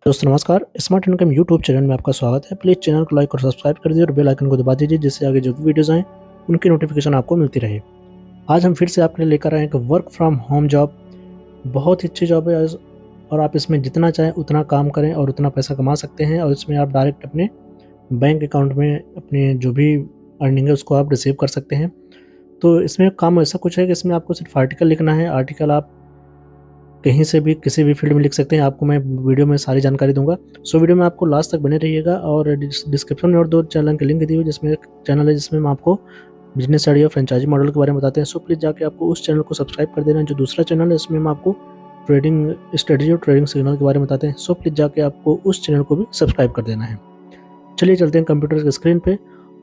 दोस्तों नमस्कार, smart income YouTube channel में आपका स्वागत है। प्लीज़ चैनल को लाइक और सब्सक्राइब कर दीजिए और बेल आइकन को दबा दीजिए, जिससे आगे जो भी वीडियोज़ आएँ उनकी नोटिफिकेशन आपको मिलती रहे। आज हम फिर से आपके लिए लेकर आए हैं कि वर्क फ्रॉम होम जॉब बहुत ही अच्छी जॉब है और आप इसमें जितना चाहें उतना काम करें और उतना पैसा कमा सकते हैं और इसमें आप डायरेक्ट अपने बैंक अकाउंट में अपने जो भी अर्निंग है उसको आप रिसीव कर सकते हैं। तो इसमें काम ऐसा कुछ है कि इसमें आपको सिर्फ आर्टिकल लिखना है। आर्टिकल आप कहीं से भी किसी भी फील्ड में लिख सकते हैं। आपको मैं वीडियो में सारी जानकारी दूंगा। सो वीडियो में आपको लास्ट तक बने रहिएगा और डिस्क्रिप्शन में और 2 चैनल के लिंक दी हुई, जिसमें एक चैनल है जिसमें हम आपको बिजनेस आइडिया फ्रेंचाइजी मॉडल के बारे में बताते हैं। सो प्लीज़ जाके आपको उस चैनल को सब्सक्राइब कर देना। जो दूसरा चैनल है उसमें हम आपको ट्रेडिंग स्ट्रेटजी और ट्रेडिंग सिग्नल के बारे में बताते हैं। सो प्लीज़ जाके आपको उस चैनल को भी सब्सक्राइब कर देना है। चलिए चलते हैं कंप्यूटर की स्क्रीन पे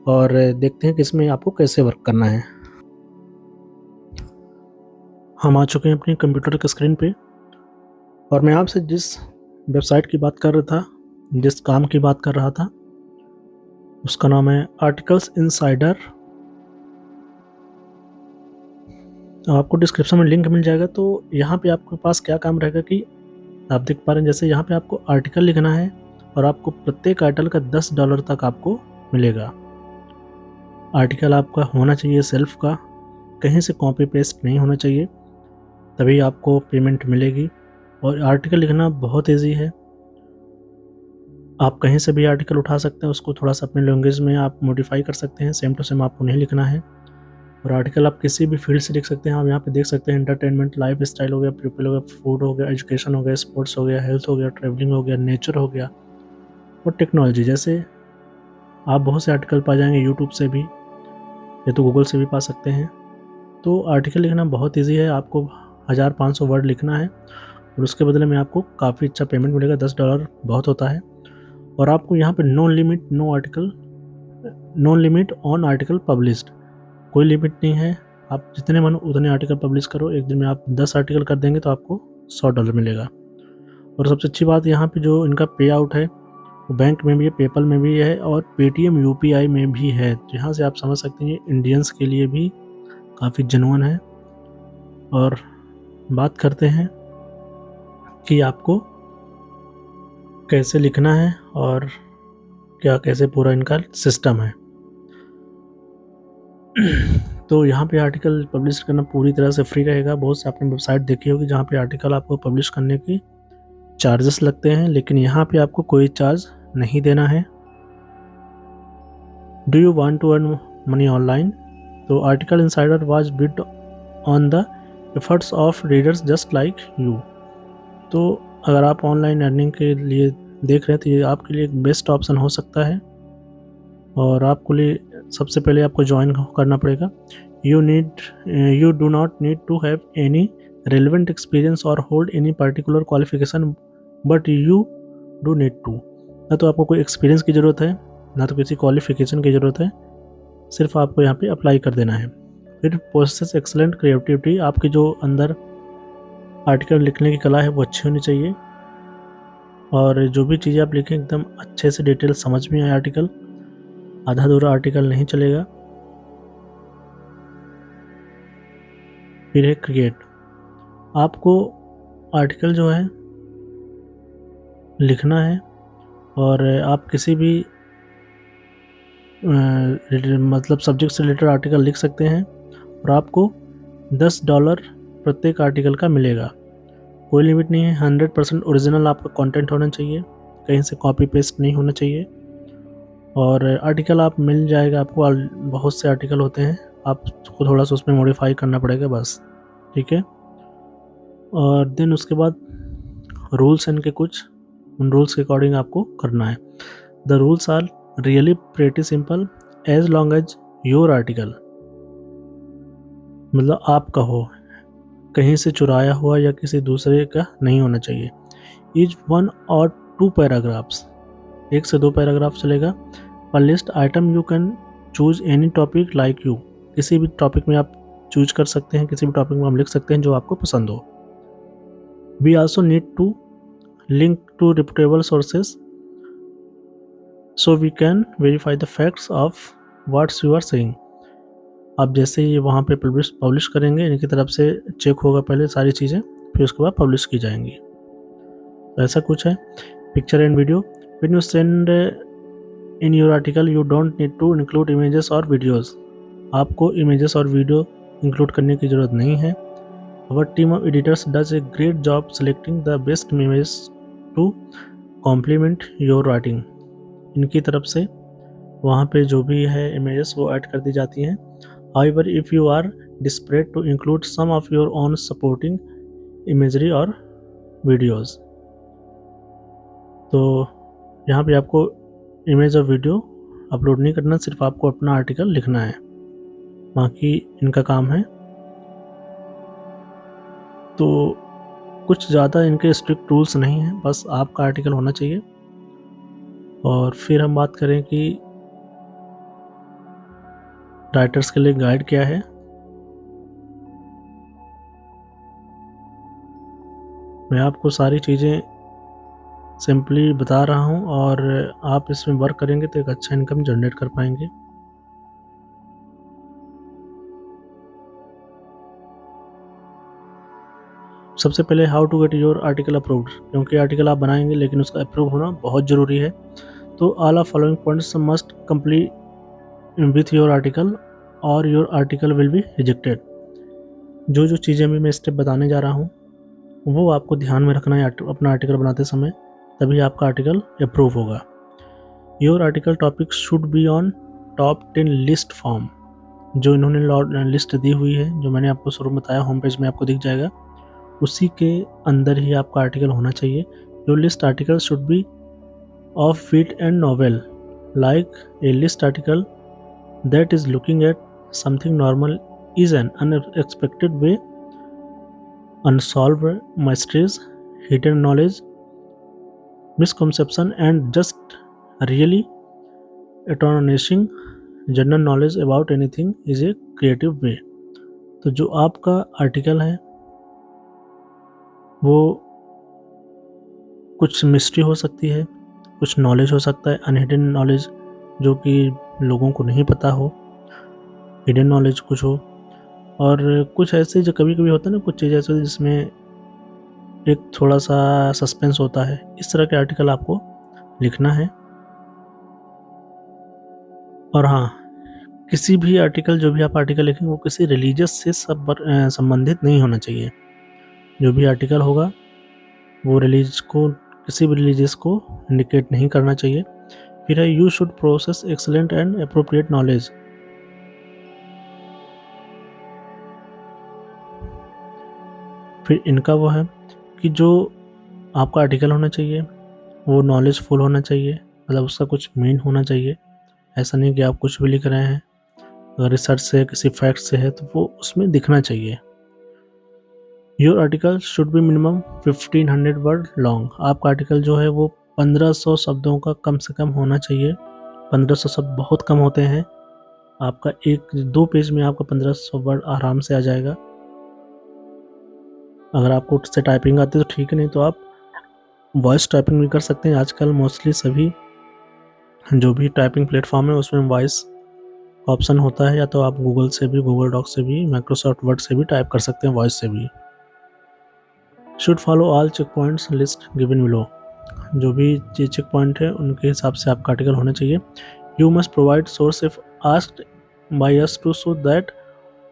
और देखते हैं कि इसमें आपको कैसे वर्क करना है। हम आ चुके हैं अपनी कंप्यूटर की स्क्रीन पे और मैं आपसे जिस वेबसाइट की बात कर रहा था, जिस काम की बात कर रहा था, उसका नाम है आर्टिकल्स इनसाइडर। आपको डिस्क्रिप्शन में लिंक मिल जाएगा। तो यहाँ पे आपके पास क्या काम रहेगा कि आप देख पा रहे हैं, जैसे यहाँ पे आपको आर्टिकल लिखना है और आपको प्रत्येक आर्टिकल का $10 तक आपको मिलेगा। आर्टिकल आपका होना चाहिए सेल्फ का, कहीं से कॉपी पेस्ट नहीं होना चाहिए, तभी आपको पेमेंट मिलेगी। और आर्टिकल लिखना बहुत ईजी है। आप कहीं से भी आर्टिकल उठा सकते हैं, उसको थोड़ा सा अपने लैंग्वेज में आप मॉडिफाई कर सकते हैं। सेम टू सेम आपको नहीं लिखना है। और आर्टिकल आप किसी भी फील्ड से लिख सकते हैं। आप यहाँ पे देख सकते हैं एंटरटेनमेंट, लाइफ स्टाइल हो गया, पीपल हो गया, फूड हो गया, एजुकेशन हो गया, स्पोर्ट्स हो गया, हेल्थ हो गया, ट्रैवलिंग हो गया, नेचर हो गया और टेक्नोलॉजी। जैसे आप बहुत से आर्टिकल पा जाएंगे यूट्यूब से भी, या तो गूगल से भी पा सकते हैं। तो आर्टिकल लिखना बहुत ईजी है। आपको 1500 वर्ड लिखना है और उसके बदले में आपको काफ़ी अच्छा पेमेंट मिलेगा। $10 बहुत होता है। और आपको यहाँ पे no limit on article published, कोई लिमिट नहीं है। आप जितने मन उतने आर्टिकल पब्लिश करो। एक दिन में आप 10 आर्टिकल कर देंगे तो आपको $100 मिलेगा। और सबसे अच्छी बात यहाँ पे जो इनका पे आउट है वो बैंक में भी है, पेपल में भी है और पेटीएम यूपीआई में भी है। यहाँ से आप समझ सकते हैं इंडियंस के लिए भी काफ़ी जेन्युइन है। और बात करते हैं कि आपको कैसे लिखना है और क्या कैसे पूरा इनका सिस्टम है। तो यहाँ पे आर्टिकल पब्लिश करना पूरी तरह से फ्री रहेगा। बहुत से आपने वेबसाइट देखी होगी जहाँ पे आर्टिकल आपको पब्लिश करने की चार्जेस लगते हैं, लेकिन यहाँ पे आपको कोई चार्ज नहीं देना है। Do you want to earn money online? तो article insider was built on the efforts of readers just like you. तो अगर आप ऑनलाइन अर्निंग के लिए देख रहे हैं तो ये आपके लिए एक बेस्ट ऑप्शन हो सकता है। और आपको लिए सबसे पहले आपको ज्वाइन करना पड़ेगा। You do not need to have any relevant experience और hold any particular qualification, but you do need to. ना तो आपको कोई एक्सपीरियंस की ज़रूरत है, ना तो किसी क्वालिफिकेशन की ज़रूरत है। सिर्फ आपको यहाँ पे अप्लाई कर देना है। फिर प्रोसेस एक्सलेंट क्रिएटिविटी, आपकी जो अंदर आर्टिकल लिखने की कला है वो अच्छी होनी चाहिए। और जो भी चीज़ें आप लिखें एकदम अच्छे से डिटेल समझ में आए। आर्टिकल आधा अधूरा आर्टिकल नहीं चलेगा। फिर है क्रिएट। आपको आर्टिकल जो है लिखना है और आप किसी भी मतलब सब्जेक्ट से रिलेटेड आर्टिकल लिख सकते हैं और आपको $10 प्रत्येक आर्टिकल का मिलेगा। कोई लिमिट नहीं है। 100% ओरिजिनल आपका कंटेंट होना चाहिए, कहीं से कॉपी पेस्ट नहीं होना चाहिए। और आर्टिकल आप मिल जाएगा आपको। बहुत से आर्टिकल होते हैं, आपको थोड़ा सा उसमें मॉडिफाई करना पड़ेगा बस, ठीक है। और देन उसके बाद रूल्स हैं इनके कुछ, उन रूल्स के अकॉर्डिंग आपको करना है। The rules are really pretty simple as long as your article, मतलब आपका हो, कहीं से चुराया हुआ या किसी दूसरे का नहीं होना चाहिए। ईच 1 और 2 पैराग्राफ्स, 1 से 2 पैराग्राफ चलेगा। पर list item you can choose any topic like you, किसी भी टॉपिक में आप चूज कर सकते हैं, किसी भी टॉपिक में आप लिख सकते हैं जो आपको पसंद हो। We also need to link to reputable sources so we can verify the facts of what's you are saying. आप जैसे ही वहाँ पे पब्लिश करेंगे, इनकी तरफ से चेक होगा पहले सारी चीज़ें, फिर उसके बाद पब्लिश की जाएंगी। तो ऐसा कुछ है। picture and video. When you send in your article, you don't need to include images or videos. आपको images और video include करने की ज़रूरत नहीं है. Our team of editors does a great job selecting the best images to complement your writing. इनकी तरफ से वहाँ पे जो भी है images वो ऐड कर दी जाती हैं. However, if you are desperate to include some of your own supporting imagery और videos, तो यहाँ पे आपको इमेज और वीडियो अपलोड नहीं करना, सिर्फ आपको अपना आर्टिकल लिखना है, बाकी इनका काम है. तो कुछ ज़्यादा इनके स्ट्रिक्ट रूल्स नहीं हैं, बस आपका आर्टिकल होना चाहिए. और फिर हम बात करें कि राइटर्स के लिए गाइड क्या है. मैं आपको सारी चीज़ें सिंपली बता रहा हूँ और आप इसमें वर्क करेंगे तो एक अच्छा इनकम जनरेट कर पाएंगे. सबसे पहले how to get your article approved, क्योंकि आर्टिकल आप बनाएंगे लेकिन उसका अप्रूव होना बहुत ज़रूरी है. तो all of following points must complete with your article और your article will be rejected. जो जो चीज़ें भी मैं स्टेप बताने जा रहा हूँ वो आपको ध्यान में रखना है अपना आर्टिकल बनाते समय, तभी आपका आर्टिकल अप्रूव होगा. Your article topic should be on top 10 list form. जो इन्होंने लिस्ट दी हुई है, जो मैंने आपको शुरू में बताया, होम पेज में आपको दिख जाएगा, उसी के अंदर ही आपका आर्टिकल होना चाहिए. Your list article should be of wit and novel, like a list article that is looking at something normal is an unexpected way, unsolved mysteries, hidden knowledge, misconception and just really astonishing general knowledge about anything is a creative way. तो जो आपका article है वो कुछ mystery हो सकती है, कुछ नॉलेज हो सकता है, अनहिडन नॉलेज जो कि लोगों को नहीं पता हो, हिडन नॉलेज कुछ हो, और कुछ ऐसे जो कभी कभी होता है ना, कुछ चीज़ ऐसे जिसमें एक थोड़ा सा सस्पेंस होता है. इस तरह के आर्टिकल आपको लिखना है. और हाँ, किसी भी आर्टिकल, जो भी आप आर्टिकल लिखेंगे वो किसी रिलीजियस से संबंधित नहीं होना चाहिए. जो भी आर्टिकल होगा वो किसी भी रिलीजियस को इंडिकेट नहीं करना चाहिए. फिर है you should process excellent and appropriate knowledge. फिर इनका वो है कि जो आपका आर्टिकल होना चाहिए वो नॉलेजफुल होना चाहिए, मतलब उसका कुछ मीन होना चाहिए. ऐसा नहीं कि आप कुछ भी लिख रहे हैं, अगर रिसर्च से किसी फैक्ट से है तो वो उसमें दिखना चाहिए. Your article should B minimum 1500 word long. आपका आर्टिकल जो है वो 1500 शब्दों का कम से कम होना चाहिए. 1500 शब्द बहुत कम होते हैं. आपका 1-2 पेज में आपका 1500 वर्ड आराम से आ जाएगा. अगर आपको उससे टाइपिंग आती है तो ठीक है, नहीं तो आप वॉइस टाइपिंग भी कर सकते हैं. आजकल मोस्टली सभी जो भी टाइपिंग प्लेटफॉर्म है उसमें वॉइस ऑप्शन होता है, या तो आप गूगल से भी, गूगल डॉक से भी, माइक्रोसॉफ्ट वर्ड से भी टाइप कर सकते हैं, वॉइस से भी. Should follow all check points list given below. जो भी चेक पॉइंट है उनके हिसाब से आपका आर्टिकल होना चाहिए. You must provide source if asked by us to show that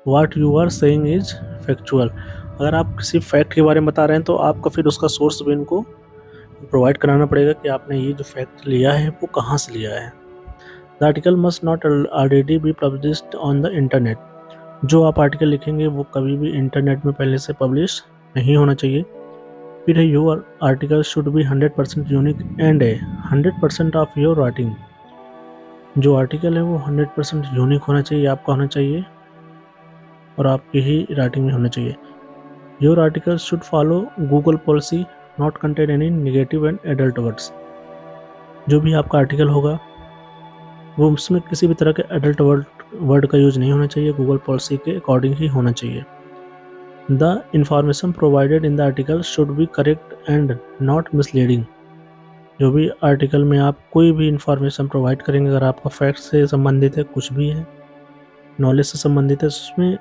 what you are saying is factual. अगर आप किसी फैक्ट के बारे में बता रहे हैं तो आपको फिर उसका सोर्स भी इनको प्रोवाइड कराना पड़ेगा कि आपने ये जो फैक्ट लिया है वो कहाँ से लिया है. The article must not already be published on the internet. जो आप आर्टिकल लिखेंगे वो कभी भी इंटरनेट में पहले से पब्लिश नहीं होना चाहिए. फिर है your article should B 100% unique and 100% of your writing. जो आर्टिकल है वो 100% यूनिक होना चाहिए, आपका होना चाहिए और आपकी ही राइटिंग में होना चाहिए. Your article should follow Google policy, not contain any negative and adult words. जो भी आपका आर्टिकल होगा वो उसमें किसी भी तरह के एडल्ट वर्ड का यूज नहीं होना चाहिए, गूगल पॉलिसी के अकॉर्डिंग ही होना चाहिए. The information provided in the article should B correct and not misleading. जो भी आर्टिकल में आप कोई भी इंफॉर्मेशन प्रोवाइड करेंगे, अगर आपका फैक्ट से संबंधित है, कुछ भी है, नॉलेज से संबंधित है, उसमें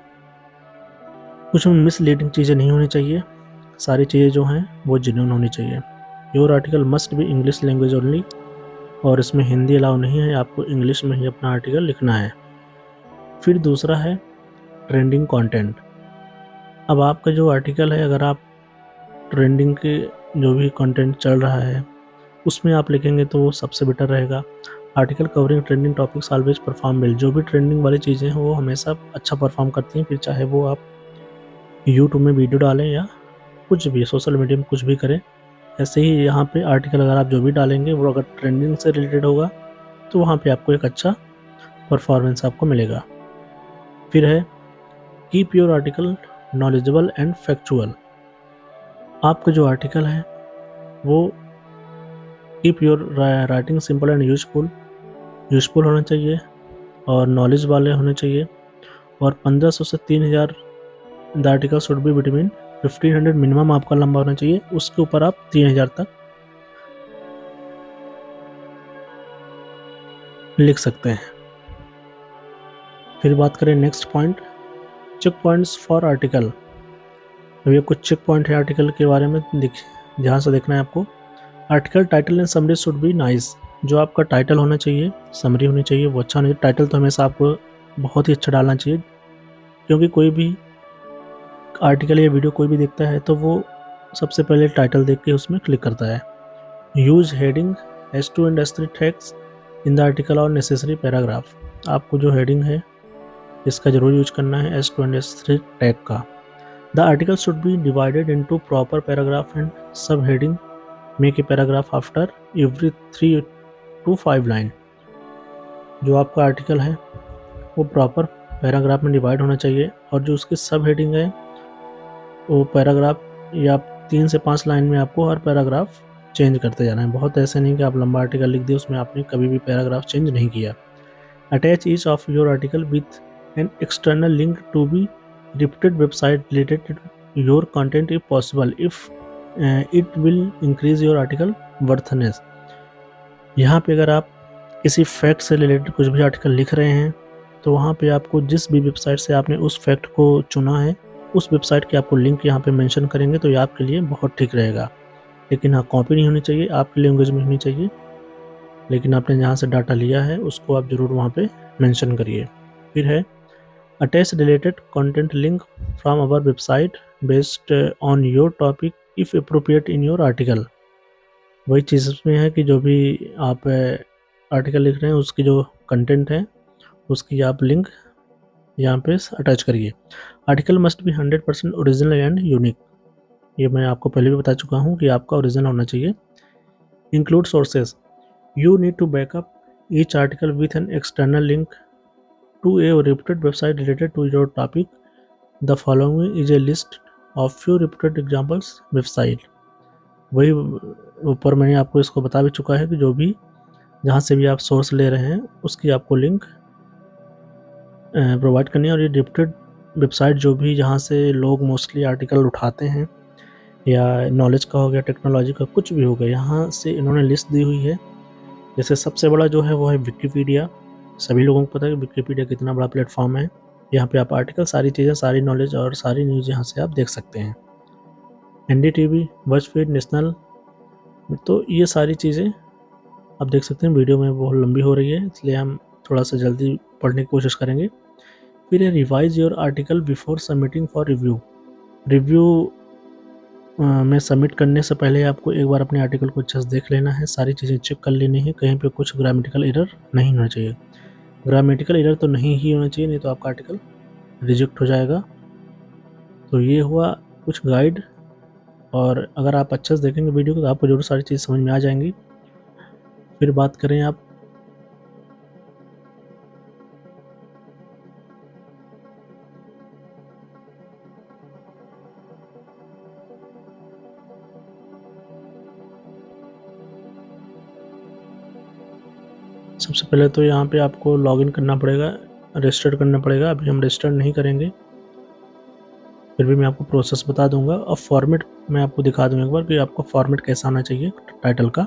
कुछ मिसलीडिंग चीज़ें नहीं होनी चाहिए. सारी चीज़ें जो हैं वो जेन्युइन होनी चाहिए. Your article must be English language only, और इसमें हिंदी अलाउ नहीं है, आपको इंग्लिश में ही अपना आर्टिकल लिखना है। फिर दूसरा है ट्रेंडिंग कंटेंट। अब आपका जो आर्टिकल है, अगर आप ट्रेंडिंग के जो भी कंटेंट चल रहा है उसमें आप लिखेंगे तो वो सबसे बेटर रहेगा। Article covering trending topics always perform well. जो भी ट्रेंडिंग वाली चीज़ें हैं वो हमेशा अच्छा परफॉर्म करती हैं, फिर चाहे वो आप यूट्यूब में वीडियो डालें या कुछ भी सोशल मीडिया में कुछ भी करें। ऐसे ही यहाँ पे आर्टिकल अगर आप जो भी डालेंगे वो अगर ट्रेंडिंग से रिलेटेड होगा तो वहाँ पे आपको एक अच्छा परफॉर्मेंस आपको मिलेगा। फिर है keep your article knowledgeable and factual. आपका जो आर्टिकल है वो keep your writing simple and useful होना चाहिए और नॉलेज वाले होने चाहिए। और 1500 से 3000 the article should be between 1500 minimum आपका लंबा होना चाहिए, उसके ऊपर आप 3000 तक लिख सकते हैं। फिर बात करें next point, check points for article. अभी कुछ चेक पॉइंट है आर्टिकल के बारे में, ध्यान से देखना है आपको। Article title and summary should be nice. जो आपका टाइटल होना चाहिए, समरी होनी चाहिए, वो अच्छा नहीं। टाइटल तो हमेशा आपको बहुत ही अच्छा डालना चाहिए, क्योंकि कोई भी आर्टिकल या वीडियो कोई भी देखता है तो वो सबसे पहले टाइटल देख के उसमें क्लिक करता है। Use heading S2 and S3 tags in the article और नेसेसरी पैराग्राफ। आपको जो हेडिंग है इसका जरूर यूज करना है S2 एंड S3 टैग का। The article should be divided into proper paragraph and subheading make a paragraph after every 3 to 5 line. जो आपका आर्टिकल है वो प्रॉपर पैराग्राफ में डिवाइड होना चाहिए, और जो उसकी सब हेडिंग है वो पैराग्राफ या 3 से 5 लाइन में आपको हर पैराग्राफ चेंज करते जाना है। बहुत ऐसे नहीं कि आप लंबा आर्टिकल लिख दिए उसमें आपने कभी भी पैराग्राफ चेंज नहीं किया। Attach each of your article with an external link to be repeated website related to your content if possible if it will increase your article worthness. यहाँ पे अगर आप किसी फैक्ट से रिलेटेड कुछ भी आर्टिकल लिख रहे हैं तो वहाँ पे आपको जिस भी वेबसाइट से आपने उस फैक्ट को चुना है उस वेबसाइट की आपको लिंक यहाँ पे मेंशन करेंगे तो ये आपके लिए बहुत ठीक रहेगा। लेकिन हाँ, कॉपी नहीं होनी चाहिए, आपकी लैंग्वेज में होनी चाहिए, लेकिन आपने जहाँ से डाटा लिया है उसको आप ज़रूर वहाँ पे मेंशन करिए। फिर है attach related content link from our website based on your topic if appropriate in your article. वही चीज़ में है कि जो भी आप आर्टिकल लिख रहे हैं उसकी जो कंटेंट है उसकी आप लिंक यहाँ पे अटैच करिए। Article must be 100% original and unique. ये मैं आपको पहले भी बता चुका हूँ कि आपका ओरिजिनल होना चाहिए। Include sources. You need to backup each article with an external link to a reputed website related to your topic. The following is a list of few reputed examples website. वही ऊपर मैंने आपको इसको बता भी चुका है कि जो भी जहाँ से भी आप सोर्स ले रहे हैं उसकी आपको लिंक प्रोवाइड करनी है। और ये रिप्यूटेड वेबसाइट जो भी जहाँ से लोग मोस्टली आर्टिकल उठाते हैं, या नॉलेज का हो गया, टेक्नोलॉजी का कुछ भी हो गया, यहाँ से इन्होंने लिस्ट दी हुई है। जैसे सबसे बड़ा जो है वो है विकिपीडिया। सभी लोगों को पता है कि विकिपीडिया कितना बड़ा प्लेटफॉर्म है। यहाँ पे आप आर्टिकल, सारी चीज़ें, सारी नॉलेज और सारी न्यूज़ यहाँ से आप देख सकते हैं। NDTV, बज़फीड, नेशनल, तो ये सारी चीज़ें आप देख सकते हैं। वीडियो में बहुत लंबी हो रही है इसलिए हम थोड़ा सा जल्दी पढ़ने की कोशिश करेंगे। फिर है revise your article before submitting for review में सबमिट करने से पहले आपको एक बार अपने आर्टिकल को अच्छे से देख लेना है, सारी चीज़ें चेक कर लेनी है, कहीं पे कुछ ग्रामेटिकल एरर नहीं होना चाहिए। ग्रामेटिकल एरर तो नहीं ही होना चाहिए, नहीं तो आपका आर्टिकल रिजेक्ट हो जाएगा। तो ये हुआ कुछ गाइड, और अगर आप अच्छे से देखेंगे वीडियो को तो आपको जरूर सारी चीज़ समझ में आ जाएंगी। फिर बात करें आप सबसे पहले तो यहाँ पे आपको लॉगिन करना पड़ेगा, रजिस्टर करना पड़ेगा। अभी हम रजिस्टर नहीं करेंगे, फिर भी मैं आपको प्रोसेस बता दूंगा। और फॉर्मेट मैं आपको दिखा दूंगा एक बार कि आपका फॉर्मेट कैसा आना चाहिए टाइटल का।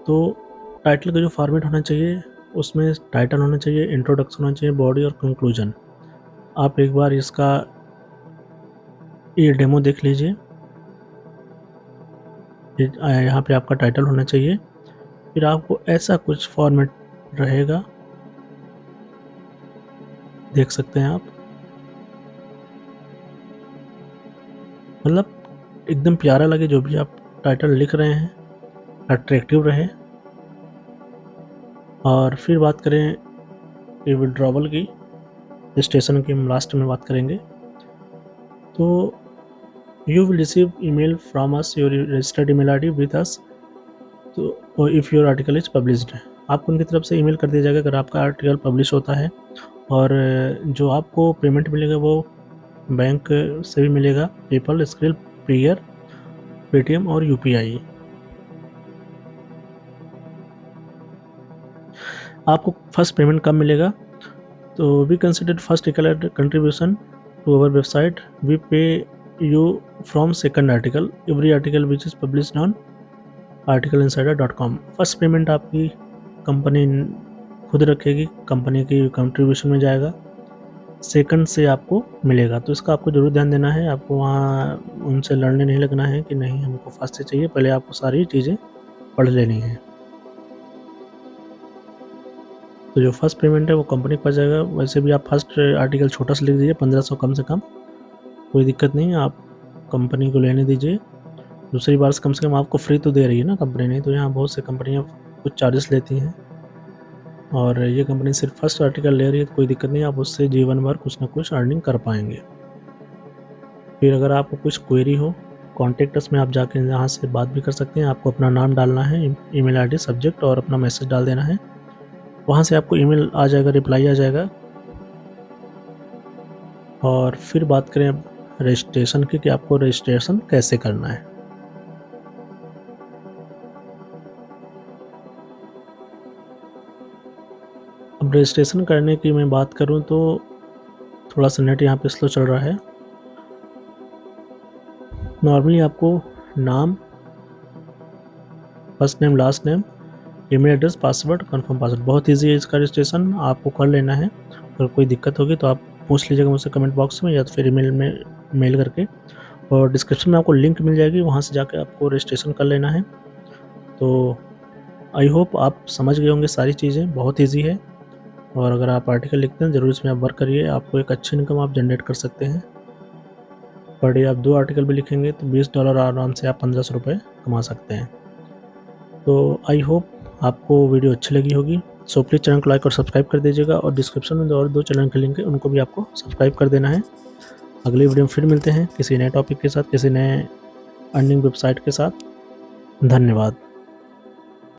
तो टाइटल का जो फॉर्मेट होना चाहिए उसमें टाइटल होना चाहिए, इंट्रोडक्शन होना चाहिए, बॉडी और कंक्लूजन। आप एक बार इसका ये डेमो देख लीजिए। फिर यहाँ पे आपका टाइटल होना चाहिए। फिर आपको ऐसा कुछ फॉर्मेट रहेगा, देख सकते हैं आप। मतलब एकदम प्यारा लगे जो भी आप टाइटल लिख रहे हैं, अट्रैक्टिव रहे। और फिर बात करें कि विड्रॉवल की, रजिस्ट्रेशन की हम लास्ट में बात करेंगे। तो you will receive email from us your registered email ID with us, तो if your article is published, आपको उनकी तरफ से ईमेल कर दिया जाएगा अगर आपका आर्टिकल पब्लिश होता है। और जो आपको पेमेंट मिलेगा वो बैंक से भी मिलेगा, पेपल, स्क्रिल, पेयर, पेटीएम और यूपीआई। आपको फर्स्ट पेमेंट कब मिलेगा? तो we consider first contribution to our website, we pay you from second article, every article which is published on article-insider.com। First payment आपकी कंपनी खुद रखेगी, कंपनी की contribution में जाएगा, सेकंड से आपको मिलेगा। तो इसका आपको ज़रूर ध्यान देना है, आपको वहाँ उनसे लड़ने नहीं लगना है कि नहीं हमको फर्स्ट से चाहिए, पहले आपको सारी चीज़ें पढ़ लेनी है। तो जो फर्स्ट पेमेंट है वो कंपनी के पास जाएगा। वैसे भी आप फर्स्ट आर्टिकल छोटा सा लिख दीजिए, 1500 कम से कम, कोई दिक्कत नहीं है, आप कंपनी को लेने दीजिए। दूसरी बार कम से कम आपको फ्री तो दे रही है ना कंपनी, नहीं तो यहाँ बहुत से कंपनियाँ कुछ चार्जेस लेती हैं, और ये कंपनी सिर्फ फर्स्ट आर्टिकल ले रही है तो कोई दिक्कत नहीं, आप उससे जीवन भर कुछ ना कुछ अर्निंग कर पाएंगे। फिर अगर आपको कुछ क्वेरी हो, कॉन्टेक्ट अस में आप जाके यहाँ से बात भी कर सकते हैं। आपको अपना नाम डालना है, ईमेल आईडी, सब्जेक्ट और अपना मैसेज डाल देना है, वहाँ से आपको ईमेल आ जाएगा, रिप्लाई आ जाएगा। और फिर बात करें अब रजिस्ट्रेशन की कि आपको रजिस्ट्रेशन कैसे करना है। अब रजिस्ट्रेशन करने की मैं बात करूं तो थोड़ा सा नेट यहाँ पे स्लो चल रहा है। नॉर्मली आपको नाम, first name, last name, email address, password, confirm password, बहुत इजी है इसका रजिस्ट्रेशन, आपको कर लेना है। अगर कोई दिक्कत होगी तो आप पूछ लीजिएगा मुझसे कमेंट बॉक्स में या तो फिर ईमेल में मेल करके, और डिस्क्रिप्शन में आपको लिंक मिल जाएगी, वहाँ से जाकर आपको रजिस्ट्रेशन कर लेना है। तो आई होप आप समझ गए होंगे सारी चीज़ें, बहुत ईजी है। और अगर आप आर्टिकल लिखते हैं ज़रूर इसमें आप वर्क करिए, आपको एक अच्छी इनकम आप जनरेट कर सकते हैं। पर डे आप 2 आर्टिकल भी लिखेंगे तो $20 आराम से आप 1500 रुपये कमा सकते हैं। तो आई होप आपको वीडियो अच्छी लगी होगी। सो प्लीज़ चैनल को लाइक और सब्सक्राइब कर दीजिएगा, और डिस्क्रिप्शन में और 2 चैनल के लिंक है, उनको भी आपको सब्सक्राइब कर देना है। अगली वीडियो में फिर मिलते हैं किसी नए टॉपिक के साथ, किसी नए अर्निंग वेबसाइट के साथ। धन्यवाद।